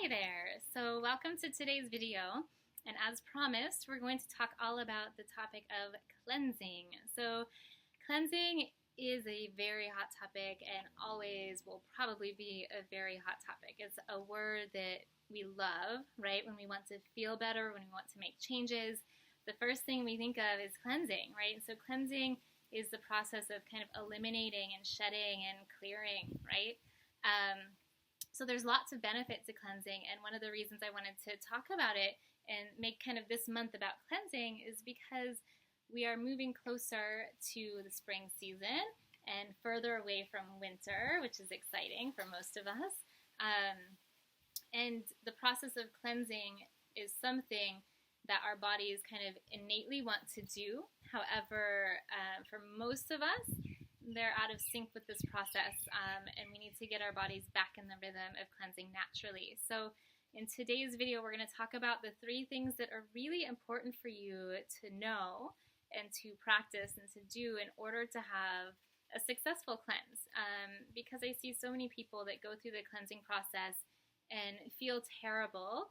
Hi there! So welcome to today's video, and as promised we're going to talk all about the topic of cleansing. So cleansing is a very hot topic and always will probably be a very hot topic. It's a word that we love, right? When we want to feel better, when we want to make changes, the first thing we think of is cleansing, right? So cleansing is the process of kind of eliminating and shedding and clearing, right? So there's lots of benefit to cleansing, and one of the reasons I wanted to talk about it and make kind of this month about cleansing is because we are moving closer to the spring season and further away from winter, which is exciting for most of us. And the process of cleansing is something that our bodies kind of innately want to do. However, for most of us, they're out of sync with this process, and we need to get our bodies back in the rhythm of cleansing naturally. So in today's video, we're going to talk about the 3 things that are really important for you to know and to practice and to do in order to have a successful cleanse. Because I see so many people that go through the cleansing process and feel terrible,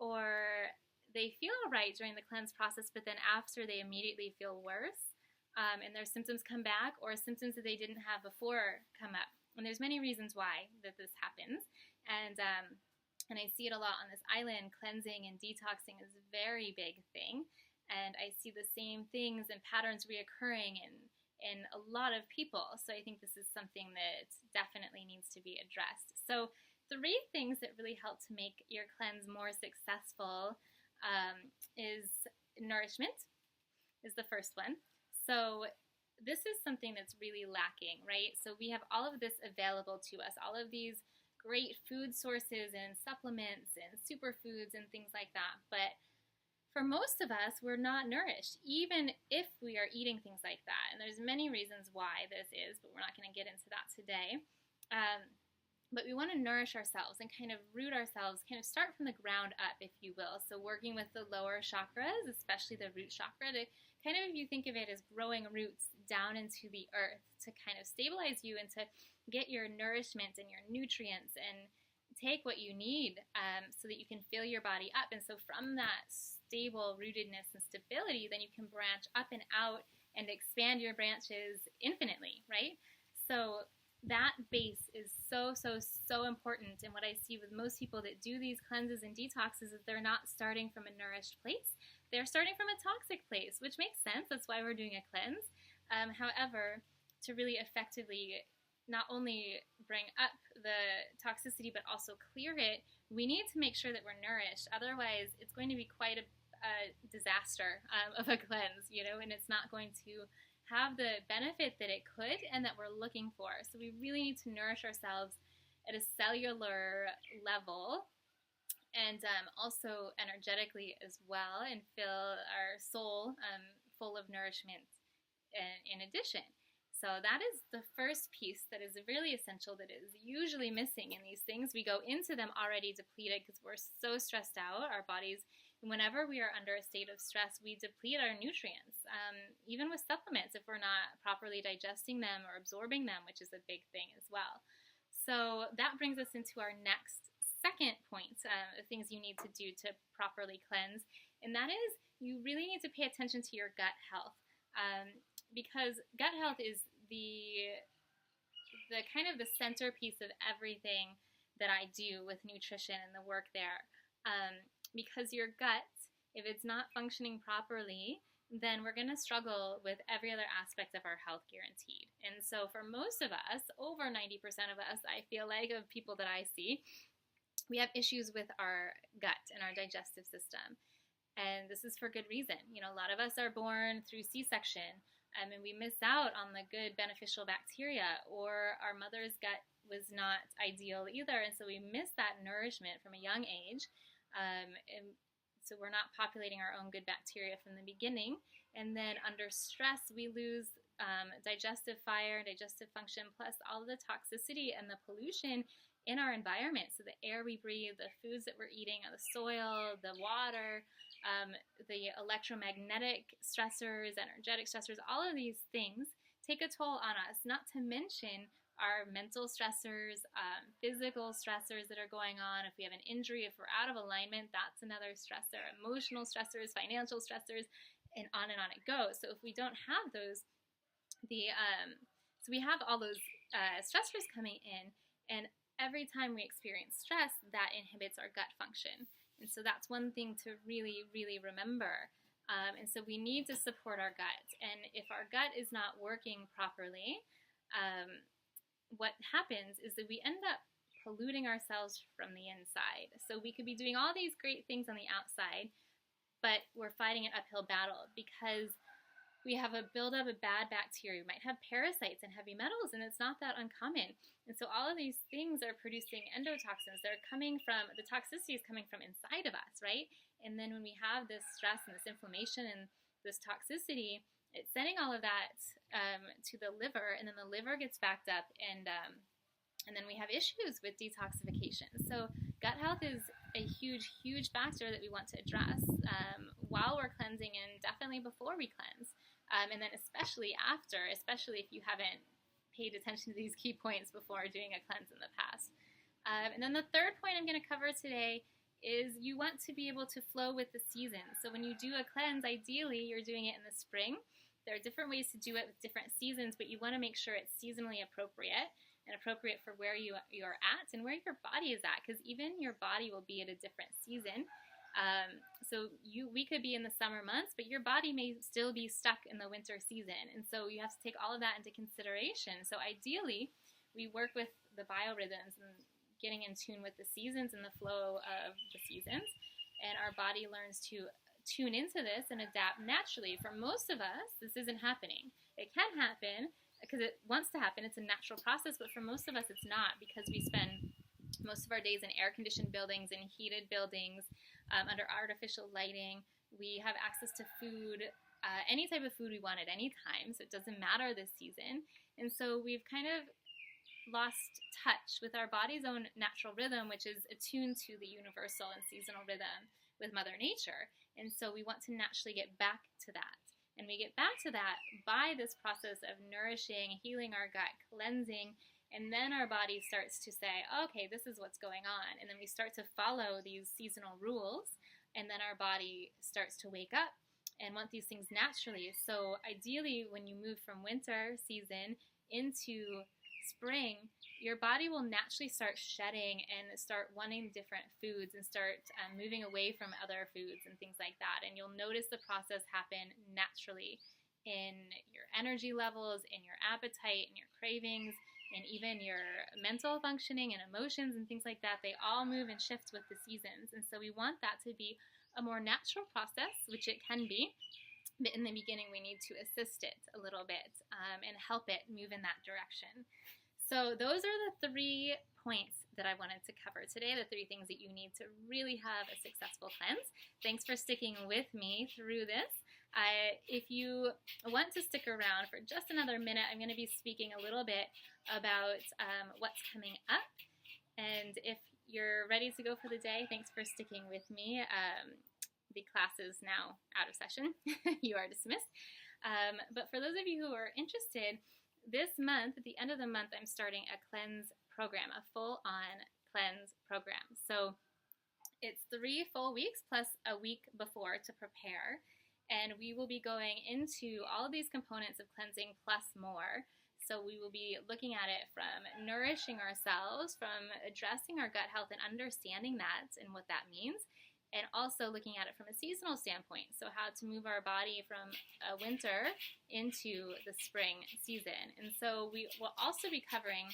or they feel all right during the cleanse process, but then after they immediately feel worse. And their symptoms come back, or symptoms that they didn't have before come up. And there's many reasons why that this happens. And I see it a lot on this island. Cleansing and detoxing is a very big thing. And I see the same things and patterns reoccurring in a lot of people. So I think this is something that definitely needs to be addressed. So 3 things that really help to make your cleanse more successful is nourishment is the first one. So this is something that's really lacking, right? So we have all of this available to us, all of these great food sources and supplements and superfoods and things like that. But for most of us, we're not nourished, even if we are eating things like that. And there's many reasons why this is, but we're not going to get into that today. But we want to nourish ourselves and kind of root ourselves, kind of start from the ground up, if you will. So working with the lower chakras, especially the root chakra, to kind of, if you think of it as growing roots down into the earth to kind of stabilize you and to get your nourishment and your nutrients and take what you need so that you can fill your body up. And so from that stable rootedness and stability, then you can branch up and out and expand your branches infinitely, right? So that base is so important. And what I see with most people that do these cleanses and detoxes is they're not starting from a nourished place. They're starting from a toxic place, which makes sense. That's why we're doing a cleanse. However, to really effectively not only bring up the toxicity but also clear it, we need to make sure that we're nourished. Otherwise, it's going to be quite a disaster of a cleanse, and it's not going to have the benefit that it could and that we're looking for. So we really need to nourish ourselves at a cellular level and also energetically as well, and fill our soul full of nourishment in addition. So that is the first piece that is really essential, that is usually missing in these things. We go into them already depleted because we're so stressed out. Our bodies, whenever we are under a state of stress, we deplete our nutrients, even with supplements, if we're not properly digesting them or absorbing them, which is a big thing as well. So that brings us into our second point of things you need to do to properly cleanse, and that is you really need to pay attention to your gut health, because gut health is the kind of the centerpiece of everything that I do with nutrition and the work there. Because your gut, if it's not functioning properly, then we're going to struggle with every other aspect of our health, guaranteed. And so for most of us, over 90% of us, I feel like, of people that I see, we have issues with our gut and our digestive system. And this is for good reason. A lot of us are born through C-section, and we miss out on the good beneficial bacteria, or our mother's gut was not ideal either, and so we miss that nourishment from a young age. And so we're not populating our own good bacteria from the beginning, and then under stress we lose digestive fire, digestive function, plus all of the toxicity and the pollution in our environment. So the air we breathe, the foods that we're eating, the soil, the water, the electromagnetic stressors, energetic stressors, all of these things take a toll on us, not to mention our mental stressors, physical stressors that are going on. If we have an injury, if we're out of alignment, that's another stressor. Emotional stressors, financial stressors, and on it goes. So if we don't have those, so we have all those stressors coming in, and every time we experience stress, that inhibits our gut function. And so that's one thing to really, really remember. And so we need to support our gut. And if our gut is not working properly, what happens is that we end up polluting ourselves from the inside. So we could be doing all these great things on the outside, but we're fighting an uphill battle because we have a buildup of bad bacteria. We might have parasites and heavy metals, and it's not that uncommon. And so all of these things are producing endotoxins. They're coming from, the toxicity is coming from inside of us, right? And then when we have this stress and this inflammation and this toxicity, it's sending all of that to the liver, and then the liver gets backed up, and then we have issues with detoxification. So gut health is a huge, huge factor that we want to address while we're cleansing, and definitely before we cleanse, and then especially after, especially if you haven't paid attention to these key points before doing a cleanse in the past. And then the third point I'm going to cover today is you want to be able to flow with the seasons. So when you do a cleanse, ideally you're doing it in the spring. There are different ways to do it with different seasons, but you want to make sure it's seasonally appropriate and appropriate for where you're at and where your body is at, because even your body will be at a different season. So we could be in the summer months, but your body may still be stuck in the winter season. And so you have to take all of that into consideration. So ideally, we work with the biorhythms and getting in tune with the seasons and the flow of the seasons. And our body learns to tune into this and adapt naturally. For most of us, this isn't happening. It can happen because it wants to happen. It's a natural process, but for most of us, it's not, because we spend most of our days in air-conditioned buildings and heated buildings under artificial lighting. We have access to food, any type of food we want at any time, so it doesn't matter this season. And so we've kind of lost touch with our body's own natural rhythm, which is attuned to the universal and seasonal rhythm with Mother Nature. And so we want to naturally get back to that. And we get back to that by this process of nourishing, healing our gut, cleansing, and then our body starts to say, okay, this is what's going on. And then we start to follow these seasonal rules, and then our body starts to wake up and want these things naturally. So ideally, when you move from winter season into spring, your body will naturally start shedding and start wanting different foods and start moving away from other foods and things like that. And you'll notice the process happen naturally in your energy levels, in your appetite, in your cravings, and even your mental functioning and emotions and things like that. They all move and shift with the seasons. And so we want that to be a more natural process, which it can be. But in the beginning, we need to assist it a little bit and help it move in that direction. So those are the 3 points that I wanted to cover today, the 3 things that you need to really have a successful cleanse. Thanks for sticking with me through this. If you want to stick around for just another minute, I'm going to be speaking a little bit about what's coming up. And if you're ready to go for the day, thanks for sticking with me. The class is now out of session. You are dismissed. But for those of you who are interested, this month, at the end of the month, I'm starting a cleanse program, a full-on cleanse program. So it's 3 full weeks plus a week before to prepare. And we will be going into all of these components of cleansing plus more. So we will be looking at it from nourishing ourselves, from addressing our gut health and understanding that and what that means, and also looking at it from a seasonal standpoint. So how to move our body from winter into the spring season. And so we will also be covering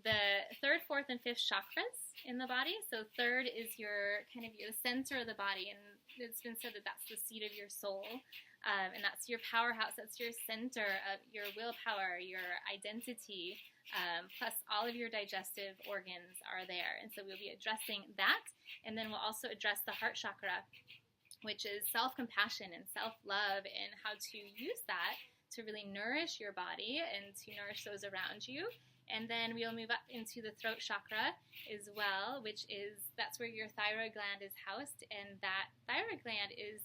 the 3rd, 4th, and 5th chakras in the body. So 3rd is your kind of the center of the body, and it's been said that that's the seat of your soul. And that's your powerhouse, that's your center of your willpower, your identity, plus all of your digestive organs are there. And so we'll be addressing that. And then we'll also address the heart chakra, which is self-compassion and self-love, and how to use that to really nourish your body and to nourish those around you. And then we'll move up into the throat chakra as well, that's where your thyroid gland is housed. And that thyroid gland is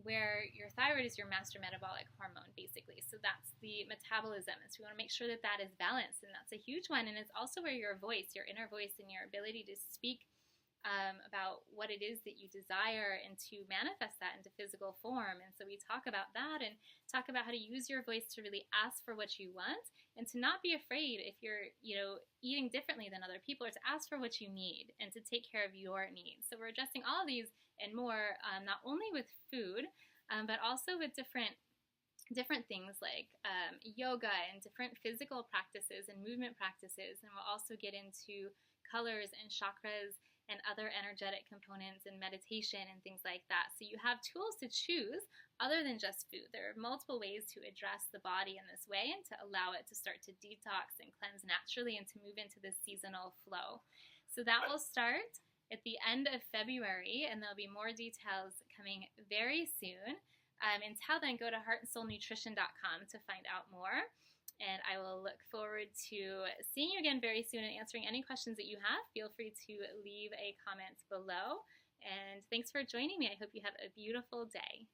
where your thyroid is your master metabolic hormone, basically. So that's the metabolism. And so we want to make sure that that is balanced, and that's a huge one. And it's also where your voice, your inner voice, and your ability to speak about what it is that you desire and to manifest that into physical form. And so we talk about that and talk about how to use your voice to really ask for what you want and to not be afraid if you're, eating differently than other people, or to ask for what you need and to take care of your needs. So we're addressing all of these and more, not only with food, but also with different things like yoga and different physical practices and movement practices. And we'll also get into colors and chakras and other energetic components and meditation and things like that. So you have tools to choose other than just food. There are multiple ways to address the body in this way and to allow it to start to detox and cleanse naturally and to move into this seasonal flow. So that will start at the end of February, and there'll be more details coming very soon. Until then, go to heartandsoulnutrition.com to find out more. And I will look forward to seeing you again very soon and answering any questions that you have. Feel free to leave a comment below. And thanks for joining me. I hope you have a beautiful day.